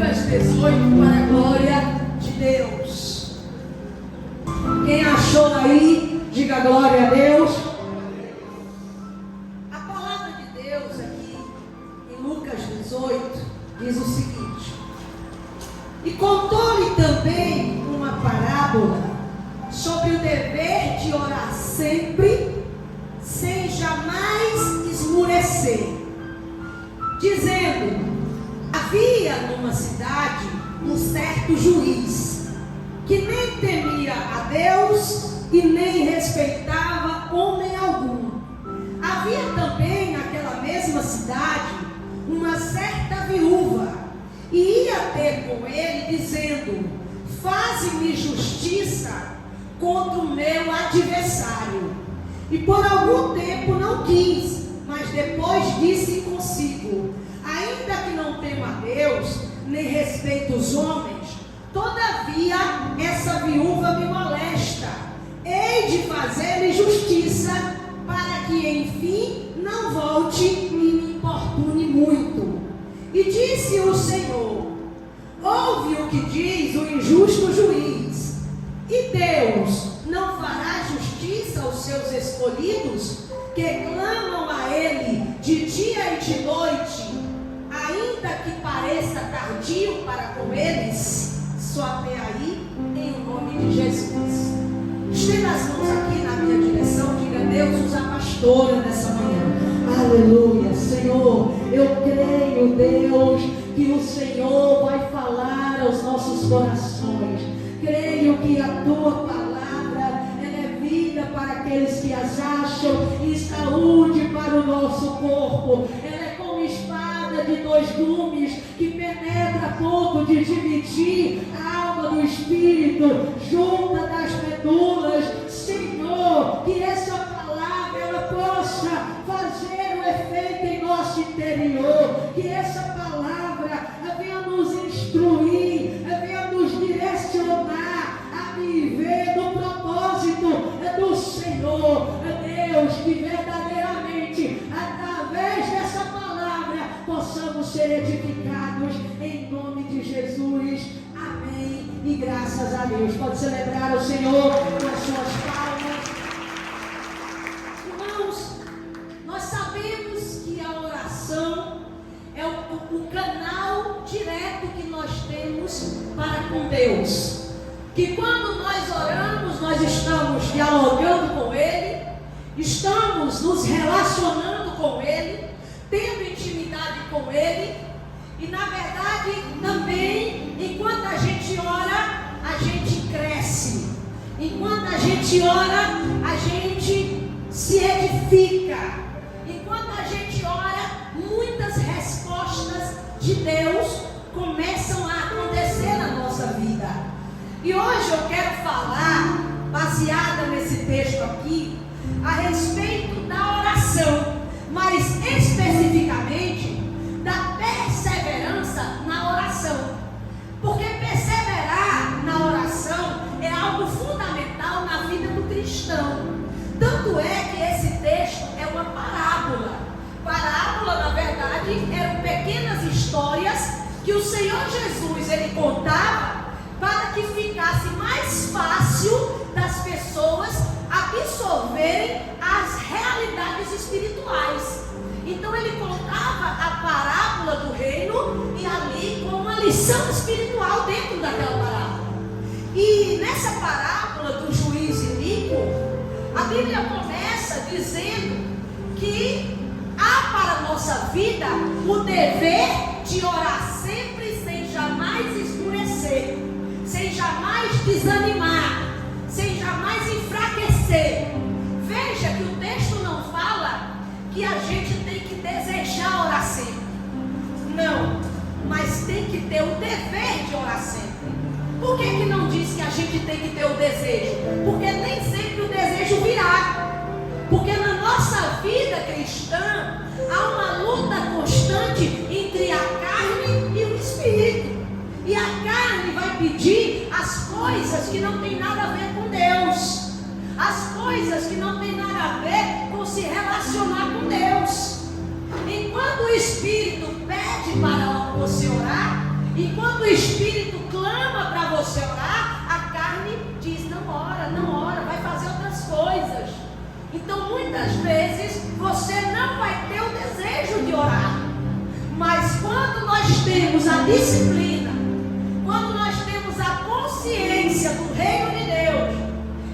Lucas 18, para a glória de Deus. Quem achou aí, diga glória a Deus. A palavra de Deus aqui em Lucas 18 diz o seguinte: e contou-lhe também uma parábola sobre o dever de orar sempre, sem jamais esmurecer, dizendo: havia numa cidade um certo juiz, que nem temia a Deus e nem respeitava homem algum. Havia também naquela mesma cidade uma certa viúva, e ia ter com ele, dizendo: faze-me justiça contra o meu adversário. E por algum tempo não quis, mas depois disse consigo: ainda que não tema a Deus, nem respeite os homens, todavia essa viúva me molesta. Hei de fazer-lhe justiça, para que enfim não volte e me importune muito. E disse o Senhor: ouve o que diz o injusto juiz. E Deus não fará justiça aos seus escolhidos, que clamam a Ele de dia e de noite, ainda que pareça tardio para com eles? Só até aí, em nome de Jesus. Estenda as mãos aqui na minha direção, diga: Deus, usa a pastora nessa manhã. Aleluia. Senhor, eu creio, Deus, que o Senhor vai falar aos nossos corações. Creio que a tua palavra, ela é vida para aqueles que as acham e saúde para o nosso corpo. Ela é como espada de dois gumes, que penetra a ponto de dividir a alma do espírito, junta das medulas. Senhor, que essa palavra ela possa fazer o efeito em nosso interior, que essa palavra venha nos instruir, venha nos direcionar a viver no propósito do Senhor. Deus, que verdadeiramente através dessa palavra possamos ser edificados em nome de Jesus. Amém e graças a Deus. Pode celebrar o Senhor com as suas palmas. Irmãos, nós sabemos que a oração é o canal direto que nós temos para com Deus. Que quando nós oramos, nós estamos dialogando com Ele, estamos nos relacionando com Ele, tendo intimidade com Ele. E na verdade também, enquanto a gente ora, a gente cresce. Enquanto a gente ora, a gente se edifica. Enquanto a gente ora, muitas respostas de Deus começam a acontecer na nossa vida. E hoje eu quero falar, baseada nesse texto aqui, a respeito da oração, mas especificamente da perseverança na oração. Porque perseverar na oração é algo fundamental na vida do cristão. Tanto é que esse texto é uma parábola. Parábola, na verdade, eram pequenas histórias que o Senhor Jesus ele contava para que ficasse mais fácil das pessoas absorverem as realidades espirituais. Então ele contava a parábola do reino e ali com uma lição espiritual dentro daquela parábola. E nessa parábola do juiz iníquo, a Bíblia começa dizendo que há para a nossa vida o dever de orar sempre sem jamais escurecer, sem jamais desanimar, sem jamais enfraquecer. Veja que o texto não fala que a gente tem que desejar orar sempre. Não, mas tem que ter o dever de orar sempre. Por que não diz que a gente tem que ter o desejo? Porque nem sempre o desejo virá. Porque na nossa vida cristã há uma luta constante entre a carne e o espírito. E a carne vai pedir as coisas que não tem nada a ver com Deus, as coisas que não tem nada a ver com se relacionar com Deus. Enquanto o Espírito pede para você orar, Enquanto o Espírito clama para você orar, a carne diz: não ora, vai fazer outras coisas. Então muitas vezes você não vai ter o desejo de orar. Mas quando nós temos a disciplina, quando nós temos a consciência do reino de Deus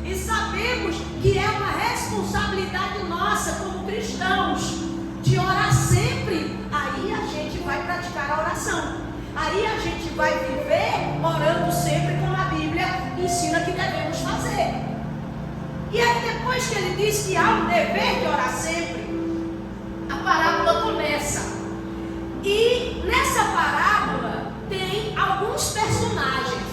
e sabemos que é uma responsabilidade nossa como cristãos de orar sempre, aí a gente vai praticar a oração. Aí a gente vai viver orando sempre como a Bíblia ensina que devemos fazer. E aí depois que ele diz que há um dever de orar sempre, a parábola começa. E nessa parábola tem alguns personagens.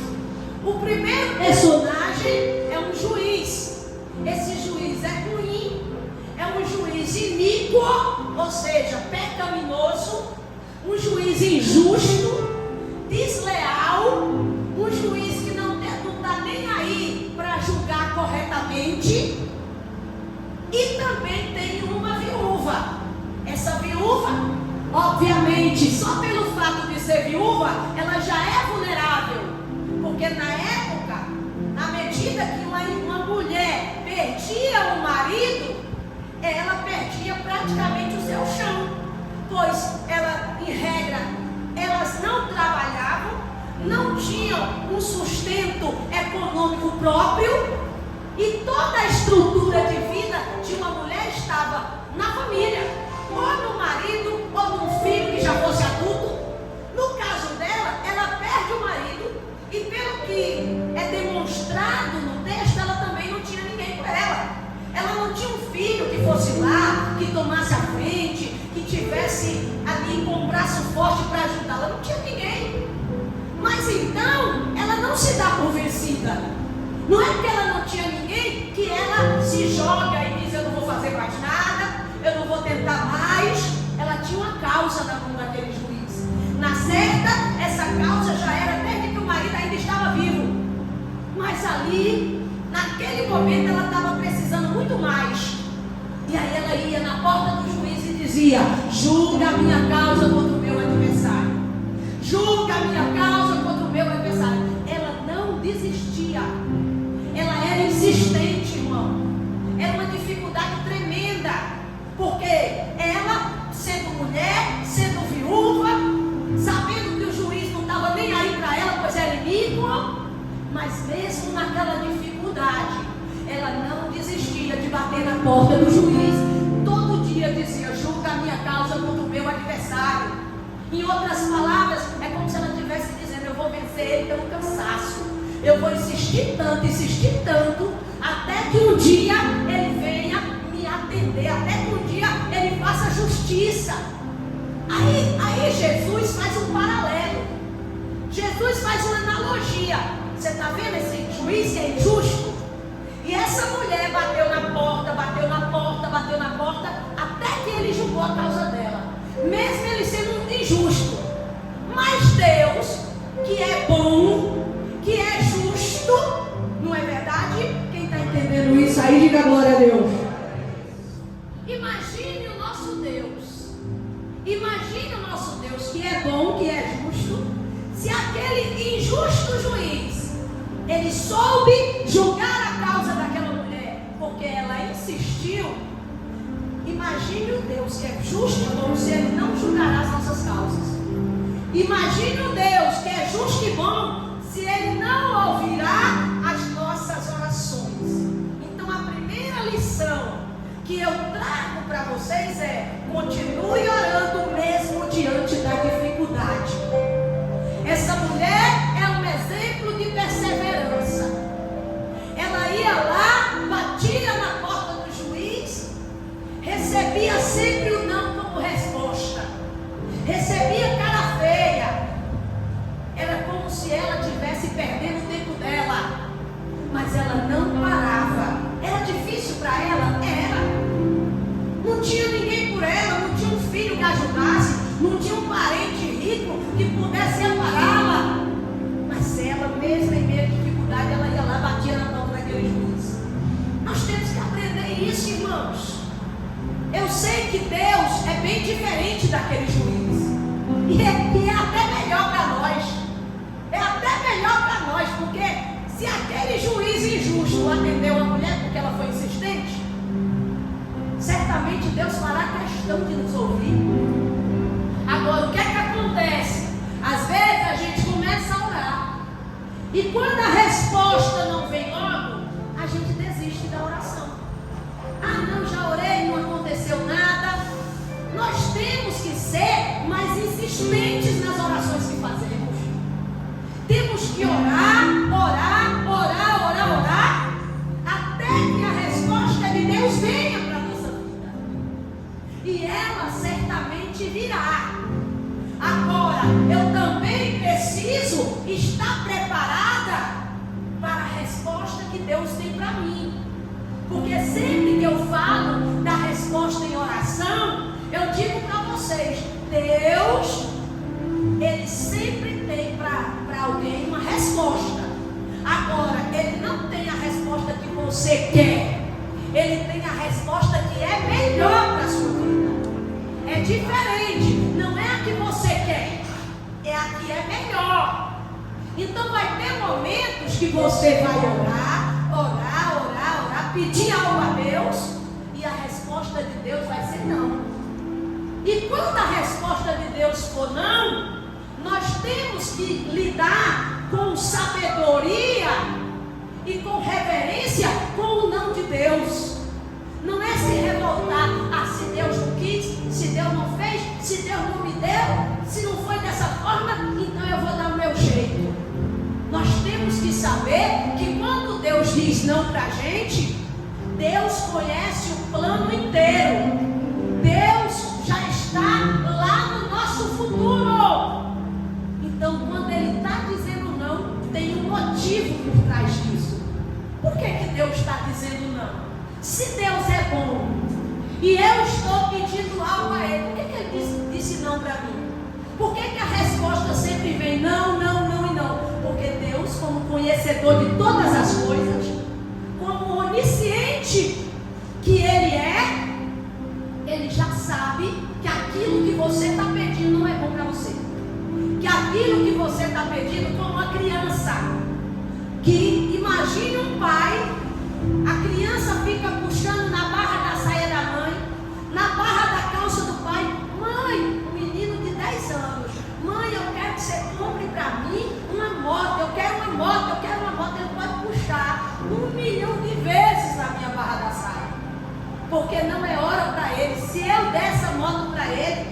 O primeiro personagem é um juiz. Esse juiz é ruim, é um juiz iníquo, ou seja, pecaminoso, um juiz injusto, desleal, um juiz que não está nem aí para julgar corretamente. E também tem uma viúva. Essa viúva, obviamente, só pelo fato de ser viúva, ela já é vulnerável. Porque na época, na medida que uma mulher perdia o marido, ela perdia praticamente o seu chão. Pois ela, em regra, elas não trabalhavam, não tinham um sustento econômico próprio, e toda a estrutura de vida de uma mulher estava na família, ou no marido, ou num filho que já fosse adulto. No caso dela, ela perde o marido, e pelo que é demonstrado no texto, ela também não tinha ninguém por ela. Ela não tinha um filho que fosse lá, que tomasse a frente, que tivesse ali com um braço forte para ajudá-la. Não tinha ninguém. Mas então, ela não se dá por vencida. Não é porque ela não tinha ninguém que ela se joga e diz: eu não vou fazer mais nada, eu não vou tentar mais. Ela tinha uma causa na mão daquele juiz. Na certa, essa causa já era desde que o marido ainda estava vivo. Mas ali, naquele momento, ela estava precisando muito mais. E aí ela ia na porta do juiz e dizia: julga a minha causa contra o meu adversário. Julga a minha causa contra o meu adversário. Ela não desistia. Ela era insistente, irmão. Era uma dificuldade tremenda. Porque ela, sendo mulher, sendo viúva, sabendo que o juiz não estava nem aí para ela, pois era iníquo, mas mesmo naquela dificuldade, ela não desistia de bater na porta do juiz. Todo dia dizia: julga a minha causa contra o meu adversário. Em outras palavras, é como se ela estivesse dizendo: eu vou vencer ele pelo cansaço. Eu vou insistir tanto, até que um dia ele venha me atender, até que um dia ele faça justiça. Aí Jesus faz um paralelo. Jesus faz uma analogia. Você está vendo esse juiz que é injusto? E essa mulher bateu na porta, até que ele julgou a causa dela, mesmo ele sendo injusto. Mas Deus, que é bom, que é justo, não é verdade? Quem está entendendo isso aí, diga glória a Deus. Imagine o nosso Deus. Imagine o nosso Deus, que é bom, que é justo. Se aquele injusto juiz, ele soube julgar a causa daquela mulher, porque ela insistiu. Imagine o Deus que é justo e bom, se ele não julgará as nossas causas. Imagine o Deus que é justo e bom, se ele não ouvirá as nossas orações. Então a primeira lição que eu trago para vocês é: continue orando mesmo diante da dificuldade. Essa mulher é um exemplo de perseverança. Ela ia lá, batia na porta do juiz, recebia sempre o não como resposta, recebia cara feia. Era como se ela estivesse perdendo o tempo dela, mas ela não parava. Era difícil para ela? Era. Não tinha ninguém por ela, não tinha um filho que ajudasse, não tinha um parente rico que pudesse ampará-la. Mas ela, mesmo em meio à dificuldade, ela ia lá, batia na porta daquele juiz. Nós temos que aprender isso, irmãos. Eu sei que Deus é bem diferente daquele juiz, e é até melhor para nós. repreendeu a mulher porque ela foi insistente? Certamente Deus fará questão de nos ouvir. Agora, o que é que acontece? Às vezes a gente começa a orar, e quando a resposta não vem logo, a gente desiste da oração. Ah, não, já orei, não aconteceu nada. Nós temos que ser mais insistentes nas orações que fazemos. Temos que orar, até que a resposta de Deus venha para a nossa vida. E ela certamente virá. Agora, eu também preciso estar preparada para a resposta que Deus tem para mim. Porque sempre que eu falo da resposta em oração, eu digo para vocês, Deus, Ele sempre tem para alguém uma resposta. Agora, Ele não tem a resposta que você quer. Ele tem a resposta que é melhor para a sua vida. É diferente, não é a que você quer, é a que é melhor. Então vai ter momentos que você vai orar, pedir algo a Deus, e a resposta de Deus vai ser não. E quando a resposta de Deus for não, nós temos que lidar com sabedoria e com reverência com o não de Deus. Não é se revoltar, se Deus não quis, se Deus não fez, se Deus não me deu, se não foi dessa forma, então eu vou dar o meu jeito. Nós temos que saber que quando Deus diz não para a gente, Deus conhece o plano inteiro. Deus já está lá no nosso futuro. Então, quando Ele está dizendo não, tem um motivo por trás disso. Por que Deus está dizendo não? Se Deus é bom e eu estou pedindo algo a Ele, por que Ele disse não para mim? Por que a resposta sempre vem não, não, não e não? Porque Deus, como conhecedor de todas as coisas, como onisciente que Ele é, Ele já sabe que aquilo que você está pedindo não é bom para você. Que aquilo que você está pedindo, como uma criança, que imagine um pai, a criança fica puxando na barra da saia da mãe, na barra da calça do pai. Mãe, um menino de 10 anos, mãe, eu quero que você compre para mim uma moto, eu quero uma moto, ele pode puxar 1 milhão de vezes na minha barra da saia, porque não é hora para ele. Se eu der essa moto para ele,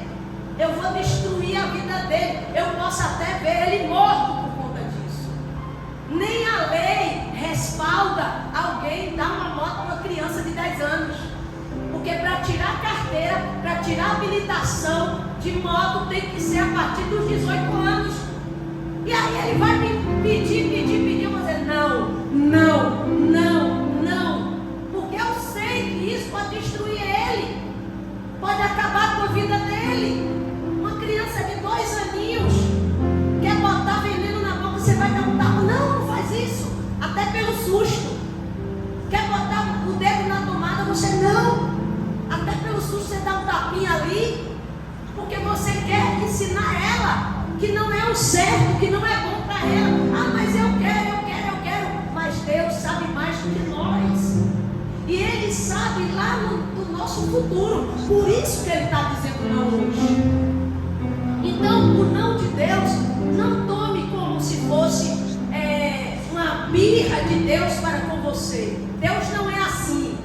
eu vou destruir a vida dele, eu posso até ver ele morto por conta disso. Nem a lei respalda alguém dar uma moto para uma criança de 10 anos, porque para tirar carteira, para tirar habilitação de moto, tem que ser a partir dos 18 anos. E aí ele vai me pedir, eu vou dizer não, porque eu sei que isso pode destruir ele, pode acabar com a vida dele. Uma criança de 2 aninhos quer botar veneno na boca, você vai dar um tapa, não faz isso, até pelo susto. Quer botar o dedo na tomada, você não, até pelo susto você dá um tapinha ali, porque você quer ensinar ela que não é o certo, que não é bom para ela. Ah, mas eu quero. Mas Deus sabe mais do que nós. E Ele sabe lá no nosso futuro. Por isso que Ele está dizendo não hoje. Então, o não de Deus, não tome como se fosse uma birra de Deus para com você. Deus não é assim.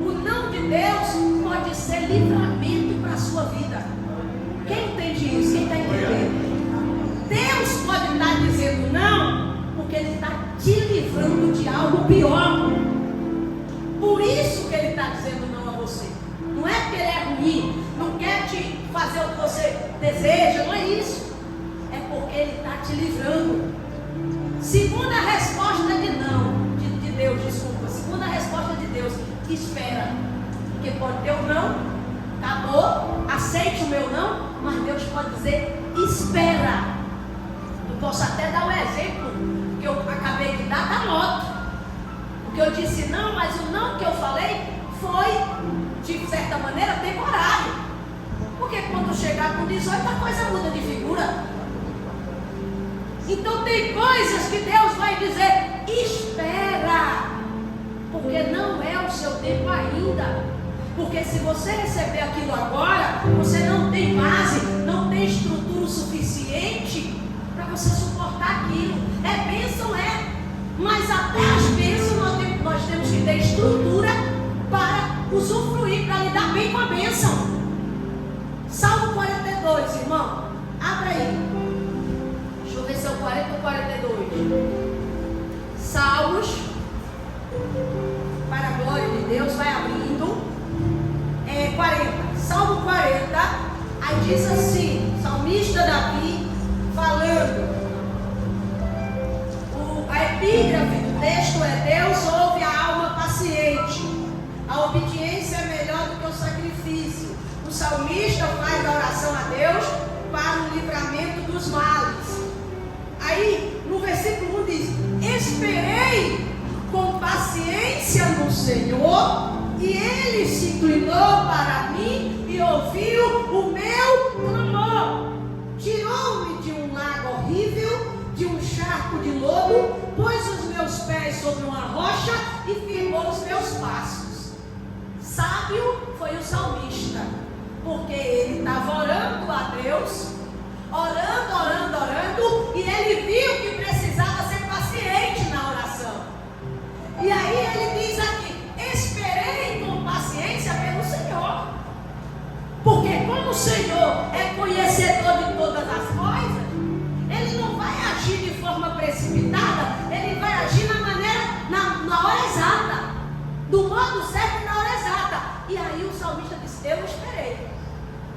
O não de Deus pode ser livramento para a sua vida. Quem entende isso? Quem está entendendo? Deus pode estar dizendo não, porque Ele está te livrando de algo pior. Por isso que Ele está dizendo não a você. Não é porque Ele é ruim, não quer te fazer o que você deseja, não é isso. É porque Ele está te livrando. Segunda resposta de não, de Deus, desculpa. Segunda resposta de Deus, espera. Porque pode ter o não, acabou, aceite o meu não, mas Deus pode dizer espera. Eu posso até dar um exemplo que eu acabei de dar da moto. Porque eu disse não, mas o não que eu falei foi, de certa maneira, temporário. Porque quando chegar com 18, a coisa muda de figura. Então tem coisas que Deus vai dizer, espera. porque não é o seu tempo ainda. Porque se você receber aquilo agora, você não tem base, não tem estrutura suficiente para você suportar aquilo. É bênção, é. Mas até as bênçãos nós temos que ter estrutura para usufruir, para lidar bem com a bênção. Salmo 42, irmão. Abra aí. Deixa eu ver se é o 40 ou 42. Salmos, para a glória de Deus, vai abrindo. 40, Salmo 40, aí diz assim, salmista Davi falando, a epígrafe do texto é: Deus ouve a alma paciente, a obediência é melhor do que o sacrifício. O salmista faz a oração a Deus para o livramento dos males. Aí no versículo 1 diz: esperei com paciência no Senhor, e Ele se inclinou para mim e ouviu o meu clamor. Tirou-me de um lago horrível, de um charco de lodo, pôs os meus pés sobre uma rocha e firmou os meus passos. Sábio foi o salmista, porque ele estava orando a Deus, orando, e ele viu que precisava ser paciente na oração. E aí ele diz aqui: esperei com paciência pelo Senhor. Porque como o Senhor é conhecedor de todas as coisas, Ele não vai agir de forma precipitada, Ele vai agir na hora exata, do modo certo e na hora exata. E aí o salmista disse: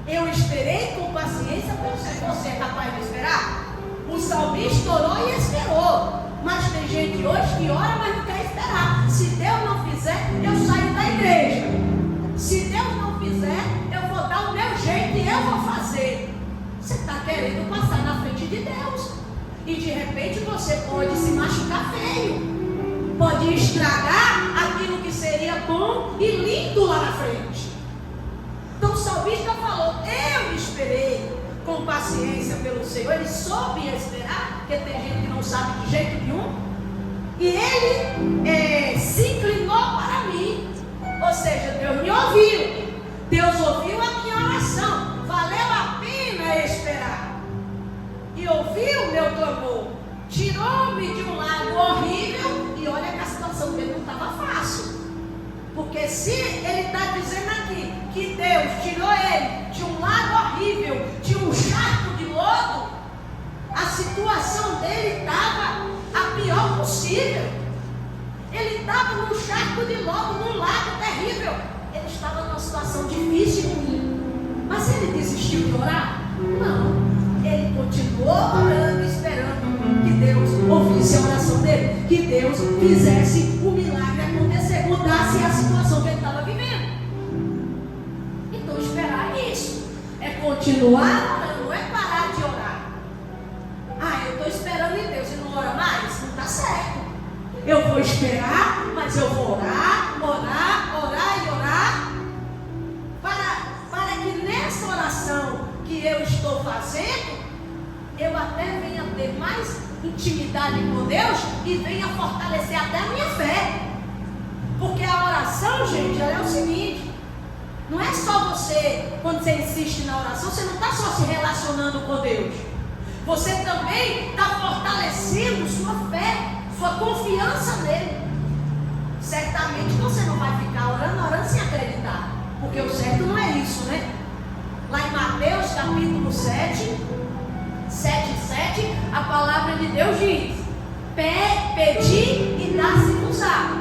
eu esperei com paciência pelo Senhor. Você é capaz de esperar? O salmista orou e esperou. Mas tem gente hoje que ora, mas não quer esperar. Se Deus não fizer, eu saio da igreja. Se Deus não fizer, eu vou dar o meu jeito e eu vou fazer. Você está querendo passar na frente de Deus. E de repente você pode se machucar feio. Pode estragar aquilo que seria bom e lindo lá na frente. Então o salmista falou: eu esperei com paciência pelo Senhor. Ele soube esperar, porque tem gente que não sabe de jeito nenhum. E ele se inclinou para mim. Ou seja, Deus me ouviu. Deus ouviu a minha oração. Valeu a pena esperar. E ouviu o meu clamor. Tirou-me de um lago horrível. E olha que a situação dele não estava fácil. Porque se ele está dizendo aqui que Deus tirou ele de um lago horrível, de um charco de lodo, a situação dele estava a pior possível. Ele estava num charco de lodo, num lago terrível. Ele estava numa situação difícil e ruim. Mas ele desistiu de orar? Não. Ele continuou orando, esperando que Deus ouvisse a oração dele, que Deus fizesse o milagre acontecer, mudasse a situação que ele estava vivendo. Então esperar é isso, é continuar orando, não é parar de orar. Eu estou esperando em Deus e não ora mais, não está certo. Eu vou esperar, mas eu vou orar e orar, para que nessa oração que eu estou fazendo, eu até venha ter mais intimidade com Deus e venha fortalecer até a minha fé. Porque a oração, gente, ela é o seguinte: não é só você, quando você insiste na oração, você não está só se relacionando com Deus, você também está fortalecendo sua fé, sua confiança nele. Certamente você não vai ficar orando sem acreditar, porque o certo não é isso, né? Lá em Mateus capítulo 7, a palavra de Deus diz: pedi e dá-se-vos-á,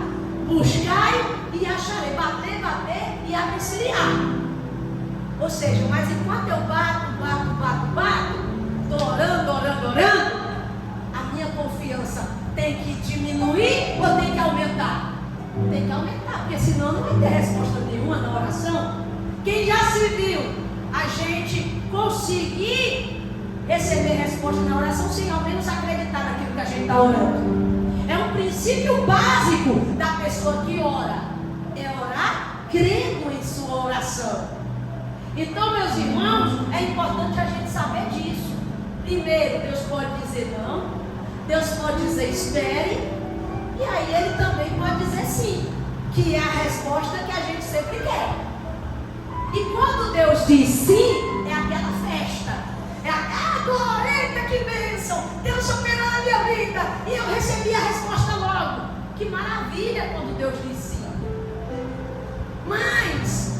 buscai e acharei, bater e abre-se-lhe-á. Ou seja, mas enquanto eu bato, estou orando, a minha confiança tem que diminuir ou tem que aumentar? Tem que aumentar, porque senão não vai ter resposta nenhuma na oração. Quem já se viu a gente conseguir receber resposta na oração sem ao menos acreditar naquilo que a gente está orando? É um princípio básico da pessoa que ora, é orar crendo em sua oração. Então, meus irmãos, é importante a gente saber disso. Primeiro, Deus pode dizer não, Deus pode dizer espere, e aí Ele também pode dizer sim. que é a resposta que a gente sempre quer. E quando Deus diz sim, é aquela festa. É a glória, eita, que bênção! Deus operou na minha vida e eu recebi a resposta logo. Que maravilha quando Deus diz sim. Mas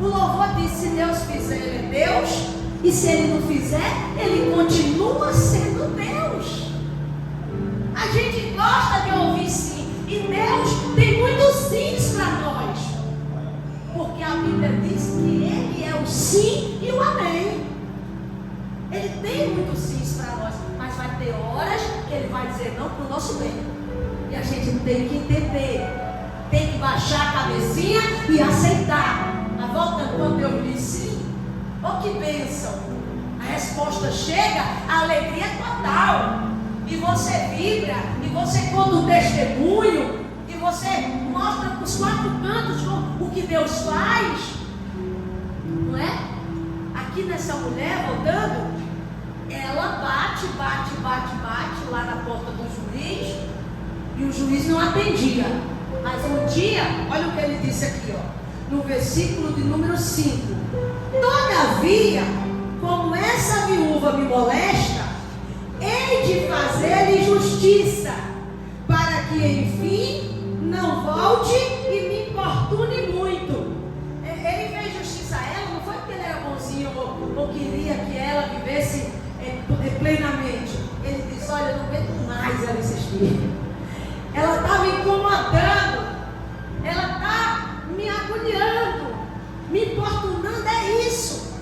o louvor diz: se Deus fizer, Ele é Deus. E se Ele não fizer, Ele continua sendo Deus. A gente gosta de ouvir sim. E Deus tem muitos sims para nós. Porque a Bíblia diz que Ele é o sim e o amém. Ele tem muitos sims para nós. Mas vai ter horas que Ele vai dizer não para o nosso bem. E a gente tem que entender. Tem que baixar a cabecinha e aceitar. A volta quando Deus diz sim. Oh, que bênção! A resposta chega, a alegria é total. E você vibra, e você conta um testemunho, e você mostra para os quatro cantos o que Deus faz. Não é? Aqui nessa mulher, voltando, ela bate lá na porta do juiz, e o juiz não atendia. Mas um dia, olha o que ele disse aqui, ó, no versículo de número 5. Todavia, como essa viúva me molesta, hei de fazer-lhe justiça, para que enfim não volte e me importune muito. Ele fez justiça a ela, não foi porque ele era bonzinho ou queria que ela vivesse plenamente. Ele disse: olha, eu não aguento mais ela insistir. Ela está me incomodando, ela está me agoniando, me importunando. É isso,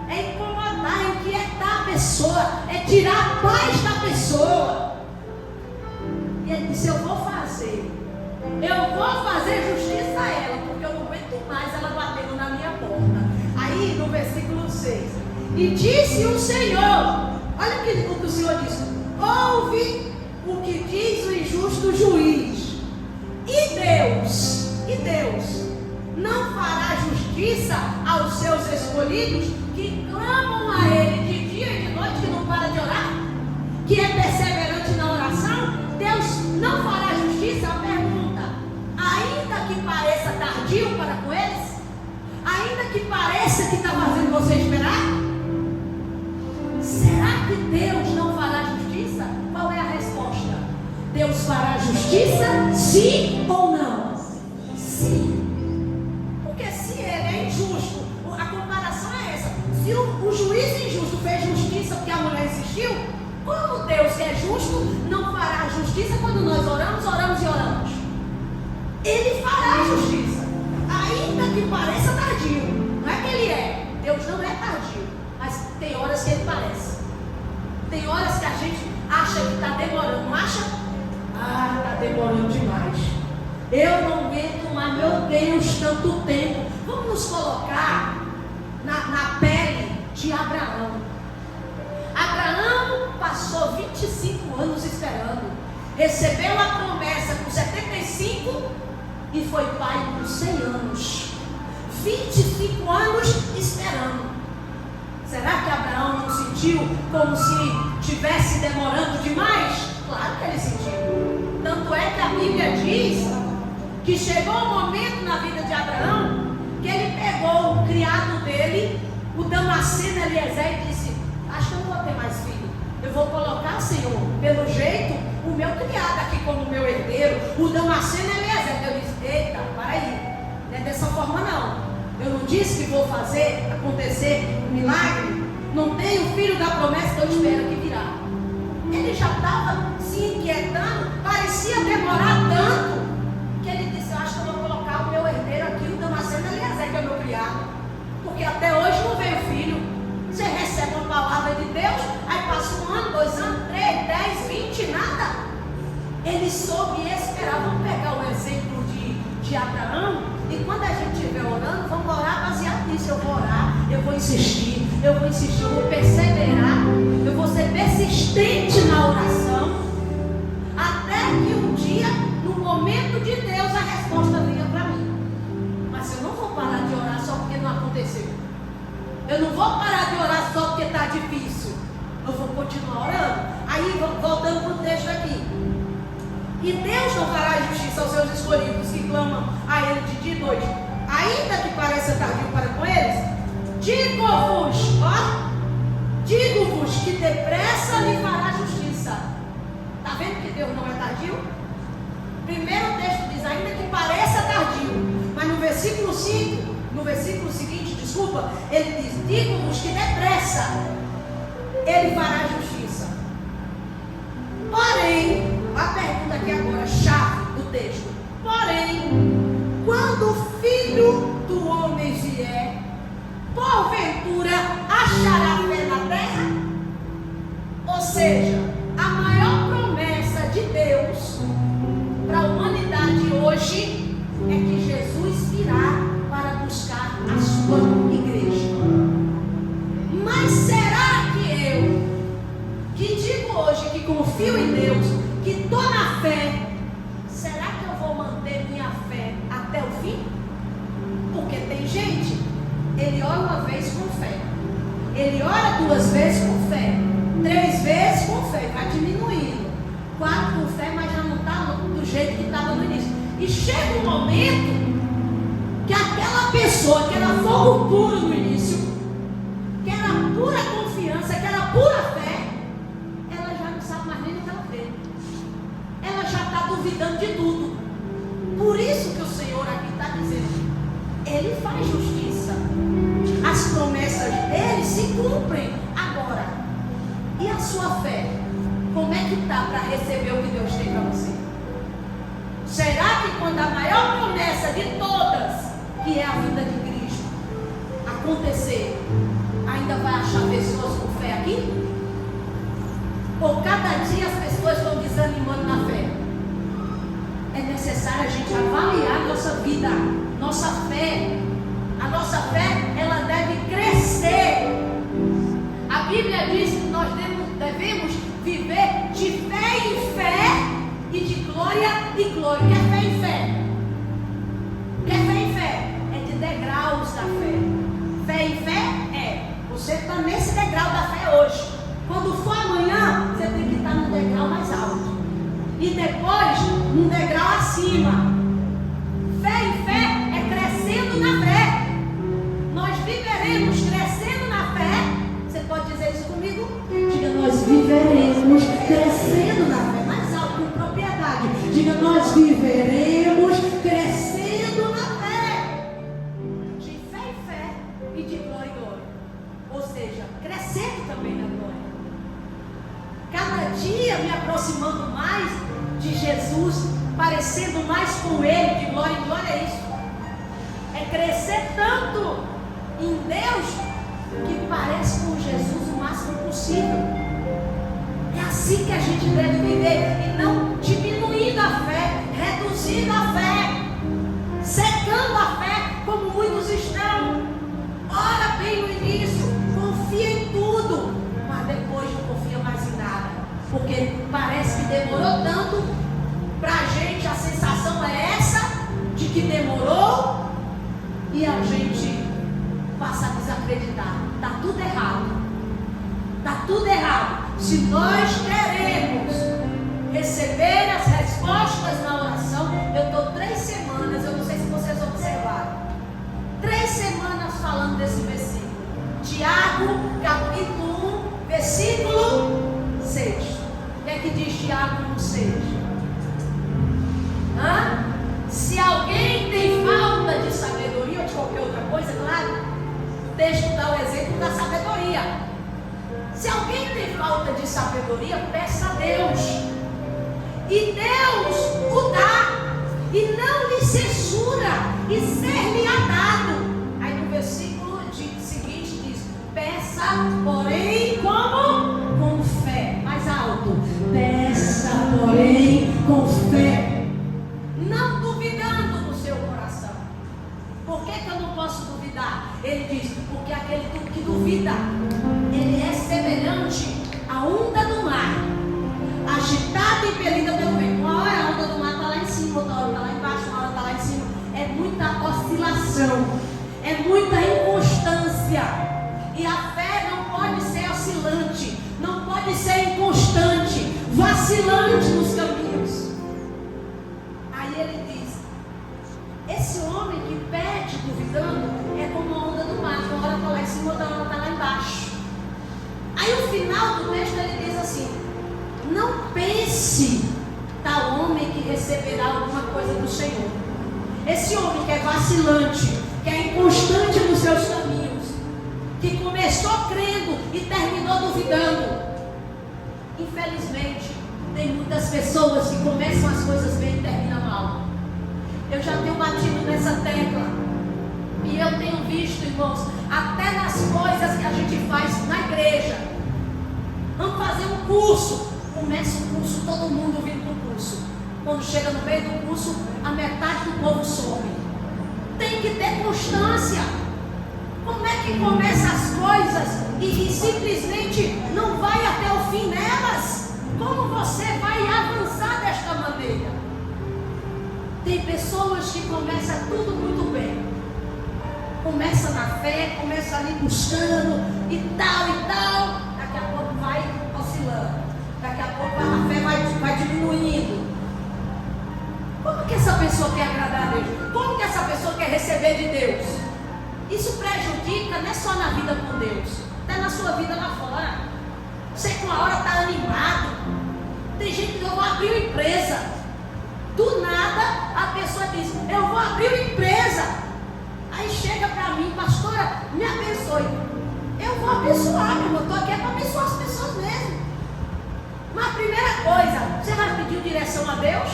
é incomodar, é inquietar a pessoa, é tirar a paz da pessoa. E ele disse: eu vou fazer justiça a ela, porque eu não aguento mais ela batendo na minha porta. Aí no versículo 6, e disse o Senhor, olha o que o Senhor disse: ouve o que diz o injusto juiz. E Deus não fará justiça aos seus escolhidos que clamam a Ele de dia e de noite, que não para de orar, que é perseverante na oração? Deus não fará justiça? A pergunta: ainda que pareça tardio para com eles, ainda que pareça que está fazendo você esperar, será que Deus não fará justiça? Qual é a resposta? Deus fará justiça, sim ou não? Sim. Porque se ele é injusto, a comparação é essa. Se o juiz injusto fez justiça porque a mulher insistiu, como Deus, que é justo, não fará justiça quando nós oramos e oramos? Ele fará justiça, ainda que pareça tardio. Não é que ele é, Deus não é tardio, mas tem horas que ele parece. Tem horas que a gente acha que está demorando, não acha? Ah, está demorando demais. Eu não aguento mais, meu Deus, tanto tempo. Vamos nos colocar na pele de Abraão. Abraão passou 25 anos esperando. Recebeu a promessa com 75 e foi pai por 100 anos. 25 anos esperando. Será que Abraão não sentiu como se estivesse demorando demais? Claro que ele sentiu. Tanto é que a Bíblia diz que chegou um momento na vida de Abraão que ele pegou o criado dele, o Damasceno Eliezer, e disse: acho que eu não vou ter mais filho. Eu vou colocar, Senhor, pelo jeito, o meu criado aqui como meu herdeiro, o Damasceno Eliezer. Eu disse: eita, para aí, não é dessa forma não. Eu não disse que vou fazer acontecer um milagre. Não tenho filho da promessa que eu espero que virá. Ele já estava se inquietando, parecia demorar tanto, que ele disse: eu acho que eu vou colocar o meu herdeiro aqui, o Damasceno Eliezer, que é o meu criado, porque até hoje não veio filho. Você recebe uma palavra de Deus, aí passa 1 ano, 2 anos, 3, 10, 20, nada. Ele soube esperar. Vamos pegar o exemplo de Abraão, e quando a gente estiver orando, vamos orar baseado nisso. Eu vou orar, eu vou insistir, eu vou perseverar, eu vou ser persistente na oração, até que um dia, no momento de Deus, a resposta venha para mim. Mas eu não vou parar de orar só porque não aconteceu. Eu não vou parar de orar só porque está difícil. Eu vou continuar orando. Aí, voltando para o texto aqui. E Deus não fará justiça aos seus escolhidos que clamam a 22. Ainda que pareça tardio para com eles, digo-vos que depressa lhe fará justiça. Está vendo que Deus não é tardio? Primeiro o texto diz, ainda que pareça tardio, mas no versículo 5, no versículo seguinte, desculpa, ele diz, digo-vos que depressa ele fará justiça. Porém, a pergunta aqui agora, chave do texto, porém, quando o Filho do Homem vier, porventura achará fé na terra? Ou seja, a maior promessa de Deus para a humanidade hoje é que Jesus virá para buscar a sua igreja. Mas será que eu, que digo hoje que confio em Deus, que estou na fé, será que eu vou manter minha fé até o fim? Porque tem gente, ele ora uma vez com fé, ele ora 2 vezes com fé, 3 vezes com fé, vai diminuindo, 4 com fé, mas já não está do jeito que estava no início. E chega um momento que aquela pessoa que era fogo puro no início, que era pura confiança, que era pura fé, ela já não sabe mais nem o que ela fez. Ela já está duvidando de tudo. Por isso que o Senhor aqui está dizendo, Ele faz justiça. As promessas dele se cumprem. Agora, e a sua fé? Como é que está para receber o que Deus tem para você? Será que quando a maior promessa de todas, que é a vida de Cristo, acontecer, ainda vai achar pessoas com fé aqui? Ou cada dia as pessoas estão desanimando na fé? É necessário a gente avaliar nossa vida, nossa fé. A nossa fé, ela deve crescer. A Bíblia diz que nós devemos viver de fé em fé e de glória em glória. O que é fé em fé? O que é fé em fé? É de degraus da fé. Fé em fé é, você está nesse degrau da fé hoje. Quando for amanhã, você tem que estar no degrau mais alto. E depois, num degrau acima. Fé em fé é crescendo na fé. Nós viveremos crescendo na fé. Você pode dizer isso comigo? Diga, nós viveremos crescendo na fé. Mais alto, com propriedade. Diga, nós viveremos crescendo na fé. De fé em fé e de glória em glória. Ou seja, crescendo também na glória. Cada dia me aproximando mais de Jesus, parecendo mais com Ele, de glória em glória. É isso. É crescer tanto em Deus que parece com Jesus o máximo possível. É assim que a gente deve viver, e não diminuindo a fé, reduzindo a fé, secando a fé, como muitos estão. Ora bem no início, confia em tudo, mas depois não confia mais em nada, porque parece que demorou tanto. Para a gente a sensação é essa, de que demorou, e a gente passa a desacreditar. Está tudo errado. Está tudo errado. Se nós queremos receber as respostas na oração, eu estou 3 semanas, eu não sei se vocês observaram, 3 semanas falando desse versículo. Tiago, capítulo 1, versículo 6. O que é que diz Tiago 1,6? Se alguém tem falta de sabedoria ou de qualquer outra coisa, claro, o texto dá o exemplo da sabedoria. Se alguém tem falta de sabedoria, peça a Deus, e Deus o dá, e não lhe censura, e ser-lhe-á dado. Aí no versículo seguinte diz, peça, porém, como? Com fé. Mais alto. Peça, porém, com fé. Não duvidando no seu coração. Por que eu não posso duvidar? Ele diz, porque aquele que duvida, ele é semelhante à onda do mar, agitada e impelida pelo vento. Uma hora a onda do mar está lá em cima, outra hora está lá embaixo, uma hora está lá em cima. É muita oscilação, é muita inconstância. E a fé não pode ser oscilante, não pode ser inconstante, vacilante nos caminhos. Aí ele diz, esse homem que receberá alguma coisa do Senhor. Esse homem que é vacilante, que é inconstante nos seus caminhos, que começou crendo e terminou duvidando. Infelizmente, tem muitas pessoas que começam as coisas bem e terminam mal. Eu já tenho batido nessa tecla. E eu tenho visto, irmãos, até nas coisas que a gente faz na igreja. Vamos fazer um curso. Começa o curso, todo mundo vindo para o curso. Quando chega no meio do curso, a metade do povo some. Tem que ter constância. Como é que começa as coisas e simplesmente não vai até o fim nelas? Como você vai avançar desta maneira? Tem pessoas que começam tudo muito bem. Começa na fé, começa ali buscando e tal. Daqui a pouco vai oscilando. Daqui a pouco a fé vai diminuindo. Como que essa pessoa quer agradar a Deus? Como que essa pessoa quer receber de Deus? Isso prejudica não é só na vida com Deus, até na sua vida lá fora. Você com a hora está animado. Tem gente que eu vou abrir uma empresa. Do nada a pessoa diz, eu vou abrir uma empresa. Aí chega para mim, pastora, me abençoe. Eu vou abençoar, meu irmão. Estou aqui para abençoar as pessoas mesmo. Mas a primeira coisa, você vai pedir direção a Deus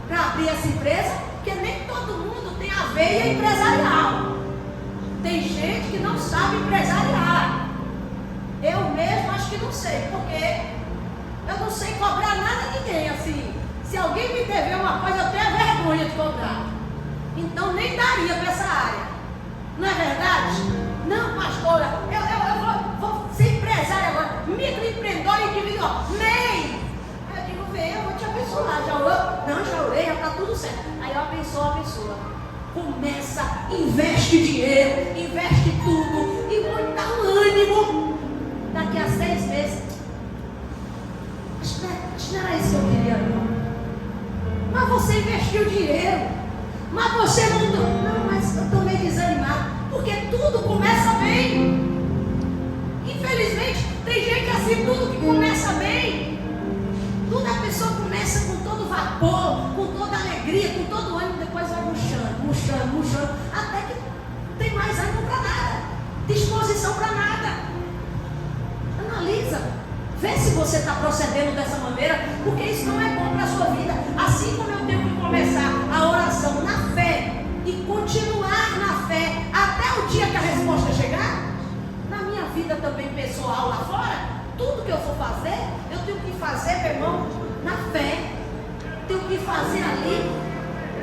para abrir essa empresa? Porque nem todo mundo tem a veia empresarial. Tem gente que não sabe empresariar. Eu mesmo acho que não sei, porque eu não sei cobrar nada de ninguém assim. Se alguém me dever uma coisa, eu tenho vergonha de cobrar. Então nem daria para essa área. Não é verdade? Não, pastora, eu vou ser empresária agora. Microempreendedor individual. Nem! Eu digo, vem, eu vou te abençoar. Já orou? Não, já orei, já está tudo certo. Aí eu abençoo a pessoa. Começa, investe dinheiro, investe tudo. E vou dar um ânimo. Daqui a 6 meses. Acho que não era isso que eu queria, não. Mas você investiu dinheiro. Mas você não, mas eu estou meio desanimado. Porque tudo começa bem. Infelizmente, tem gente assim, tudo que começa bem. Tudo a pessoa começa com todo vapor, com toda alegria, com todo ânimo, depois vai murchando, até que não tem mais ânimo para nada, disposição para nada. Analisa, vê se você está procedendo dessa maneira, porque isso não é bom para a sua vida. Assim como eu tenho que começar a oração na fé e continuar na fé até o dia que a resposta chegar, na minha vida também pessoal lá fora, tudo que eu for fazer, eu tenho que fazer, meu irmão, na fé. Tenho que fazer ali,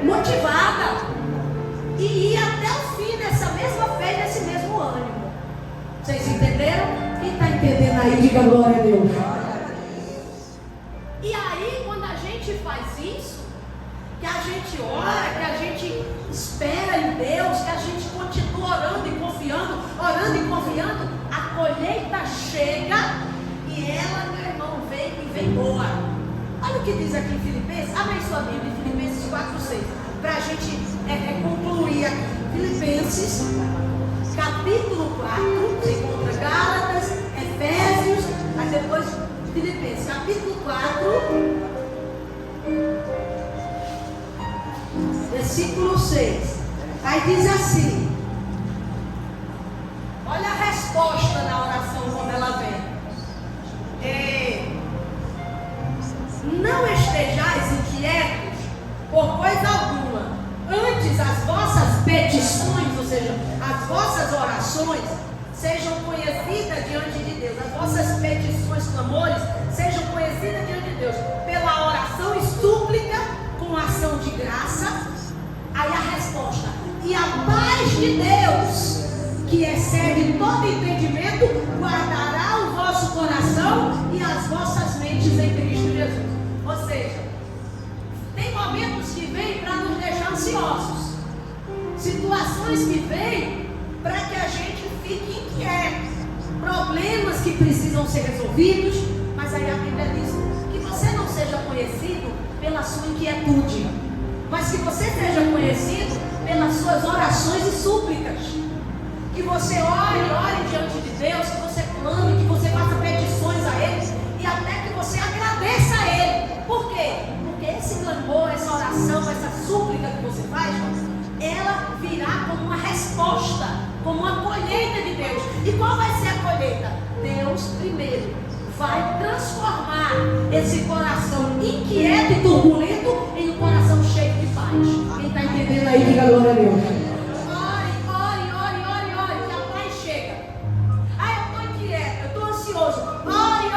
motivada. E ir até o fim dessa mesma fé, nesse mesmo ânimo. Vocês entenderam? Quem está entendendo aí, diga glória a Deus. E aí, quando a gente faz isso, que a gente ora, que a gente espera em Deus, que a gente continua orando e confiando, a colheita chega e ela, meu irmão, vem e vem boa. Olha o que diz aqui em Filipenses. Abre aí sua Bíblia, Filipenses 4:6, para a gente concluir aqui. Filipenses, capítulo 4, você encontra Gálatas, Efésios, mas depois Filipenses, capítulo 4, versículo 6. Aí diz assim, olha a resposta na oração como ela vem. Não estejais inquietos por coisa alguma, antes as vossas petições, ou seja, as vossas orações, sejam conhecidas diante de Deus. As vossas petições, clamores, sejam conhecidas diante de Deus, pela oração e súplica, com ação de graça. Aí a resposta, e a paz de Deus, que excede todo entendimento, guardará o vosso coração e as vossas mentes em Cristo Jesus. Ou seja, tem momentos que vêm para nos deixar ansiosos, situações que vêm para que a gente fique inquieto, problemas que precisam ser resolvidos, mas aí a Bíblia diz que você não seja conhecido pela sua inquietude, mas que você seja conhecido pelas suas orações e súplicas, que você ore diante de Deus, que você clame, que você faça petições a Ele e até que você agradeça a Ele. Por quê? Porque esse clamor, essa resposta, como uma colheita de Deus. E qual vai ser a colheita? Deus primeiro vai transformar esse coração inquieto e turbulento em um coração cheio de paz. Quem está entendendo aí, diga glória a Deus. Ore, que a paz chega. Eu estou inquieto, eu estou ansioso. Ore,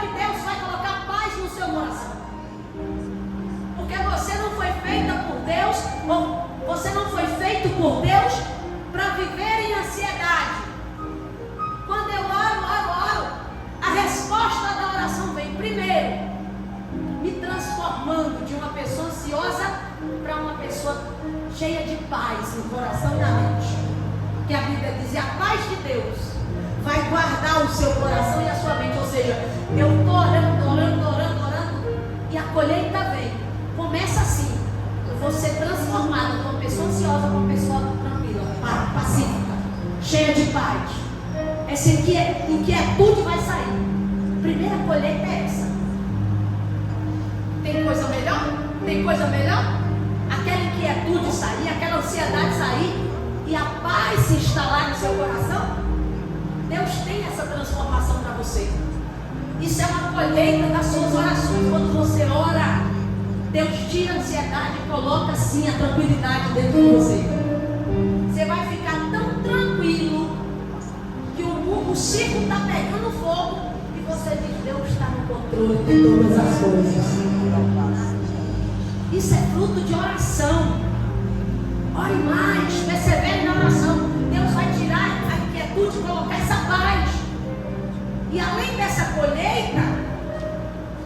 que Deus vai colocar paz no seu coração. Porque você não foi feita por Deus, ou você não foi feito por Deus para viver em ansiedade. Quando eu oro, a resposta da oração vem primeiro, me transformando de uma pessoa ansiosa para uma pessoa cheia de paz no coração e na mente. Que a Bíblia diz: a paz de Deus vai guardar o seu coração e a sua mente. Ou seja, eu estou orando, e a colheita vem. Começa assim: eu vou ser transformado de uma pessoa ansiosa para uma pessoa tranquila, pacífica, cheia de paz. Essa inquietude vai sair. A primeira colheita é essa. Tem coisa melhor? Tem coisa melhor? Aquela inquietude sair, aquela ansiedade sair e a paz se instalar no seu coração. Deus tem essa transformação para você. Isso é uma colheita das suas orações. Quando você ora, Deus tira a ansiedade e coloca assim a tranquilidade dentro de você. Você vai ficar tão tranquilo que o circo está pegando fogo e você diz: Deus está no controle de todas as coisas. Isso é fruto de oração. Ore mais, persevere na oração. Deus vai tirar a inquietude e colocar essa paz. E além dessa colheita,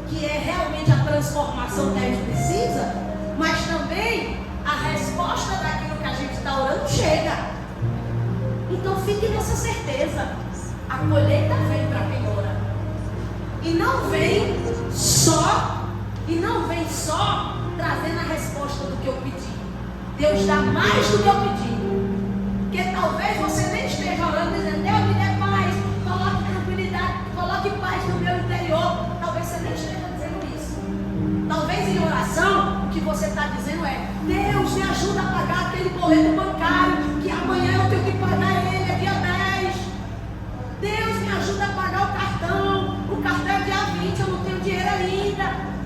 que é realmente a transformação que a gente precisa, mas também a resposta daquilo que a gente está orando chega. Então fique nessa certeza: a colheita vem para quem ora. E não vem só trazendo a resposta do que eu pedi. Deus dá mais do que eu pedi. Porque talvez você nem esteja orando dizendo: Deus me dê paz, coloque tranquilidade, coloque paz no meu interior. Talvez você nem esteja dizendo isso. Talvez em oração o que você está dizendo é: Deus me ajuda a pagar aquele boleto bancário que amanhã eu tenho que pagar ele, é dia 10. Deus me ajuda a pagar o cartão é dia 20, eu não tenho dinheiro ainda.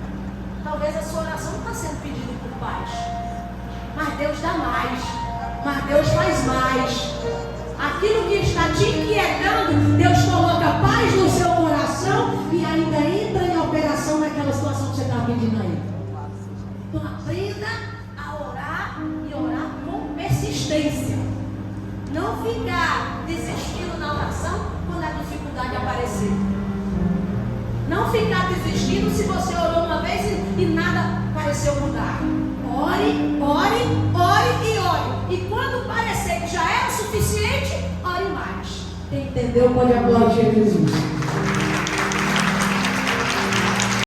Talvez a sua oração não está sendo pedida por paz, mas Deus dá mais, mas Deus faz mais. Aquilo que está te inquietando, Deus coloca paz no seu coração e ainda entra em operação naquela situação que você está pedindo a Ele. Então aprenda a orar e orar com persistência. Não ficar desistindo na oração quando a dificuldade aparecer. Não ficar desistindo se você orou uma vez e nada pareceu mudar. Ore. E quando parecer que já era suficiente, ore mais. Quem entendeu pode aplaudir Jesus.